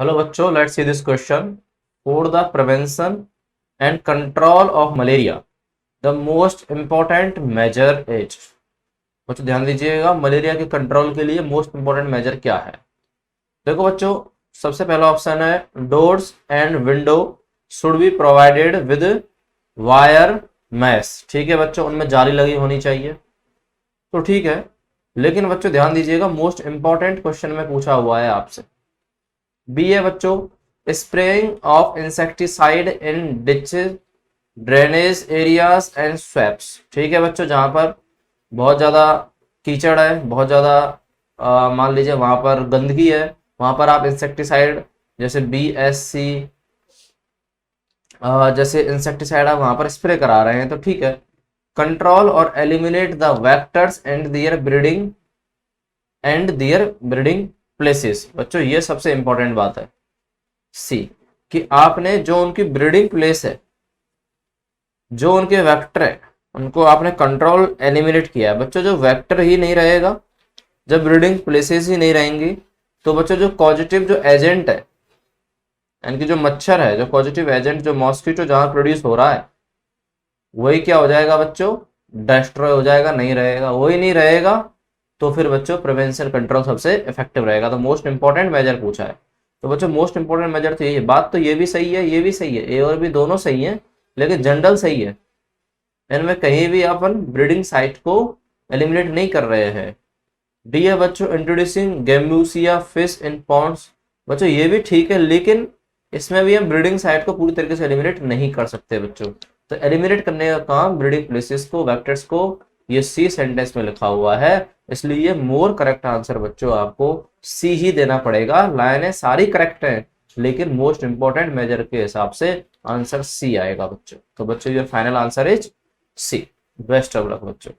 Hello बच्चों, let's see this question. For the prevention and control of malaria the most important measure is. बच्चों ध्यान दीजिएगा, malaria के control के लिए मोस्ट इंपॉर्टेंट मेजर क्या है। देखो बच्चों, सबसे पहला ऑप्शन है doors and window should be provided with wire mesh. ठीक है बच्चों, उनमें जाली लगी होनी चाहिए, तो ठीक है। लेकिन बच्चों ध्यान दीजिएगा, मोस्ट इंपॉर्टेंट क्वेश्चन में पूछा हुआ है आपसे। बी है बच्चों spraying of insecticide in डिचेज drainage areas and swaps. ठीक है बच्चों, जहां पर बहुत ज्यादा कीचड़ है, बहुत ज्यादा मान लीजिए वहां पर गंदगी है, वहां पर आप इंसेक्टिसाइड जैसे BSC जैसे इंसेक्टिसाइड आप वहां पर स्प्रे करा रहे हैं, तो ठीक है। कंट्रोल और eliminate the vectors and their breeding places. बच्चों ये सबसे इंपॉर्टेंट बात है। सी, कि आपने जो उनकी ब्रीडिंग प्लेस है, जो उनके वेक्टर है, उनको आपने कंट्रोल एलिमिनेट किया है। बच्चों जो वेक्टर ही नहीं रहेगा, जब ब्रीडिंग प्लेसेस ही नहीं रहेंगी, तो बच्चों जो पॉजिटिव जो एजेंट है, यानी कि जो मच्छर है, जो पॉजिटिव एजेंट, जो मॉस्किटो जहां प्रोड्यूस हो रहा है, वही क्या हो जाएगा बच्चों, डिस्ट्रॉय हो जाएगा, नहीं रहेगा। वही नहीं रहेगा तो फिर बच्चों प्रिवेंशन कंट्रोल सबसे इफेक्टिव रहेगा। तो मोस्ट इंपॉर्टेंट मेजर पूछा है, तो बच्चों मोस्ट इंपॉर्टेंट मेजर तो यही है। बात तो ये भी सही है, ये भी सही है, ए और बी दोनों सही है, लेकिन जनरल सही है। इनमें कहीं भी अपन ब्रीडिंग साइट को एलिमिनेट नहीं कर रहे हैं। डी है बच्चों introducing Gambusia fish in ponds. बच्चों ये भी ठीक है, लेकिन इसमें भी हम ब्रीडिंग साइट को पूरी तरीके से एलिमिनेट नहीं कर सकते बच्चों। तो एलिमिनेट करने का काम ब्रीडिंग प्लेसेस को, वेक्टर्स को, ये सी सेंटेंस में लिखा हुआ है, इसलिए ये मोर करेक्ट आंसर बच्चों आपको सी ही देना पड़ेगा। लाइनें सारी करेक्ट हैं, लेकिन मोस्ट इंपॉर्टेंट मेजर के हिसाब से आंसर सी आएगा बच्चों। तो बच्चों ये final answer is C. Best of luck बच्चों।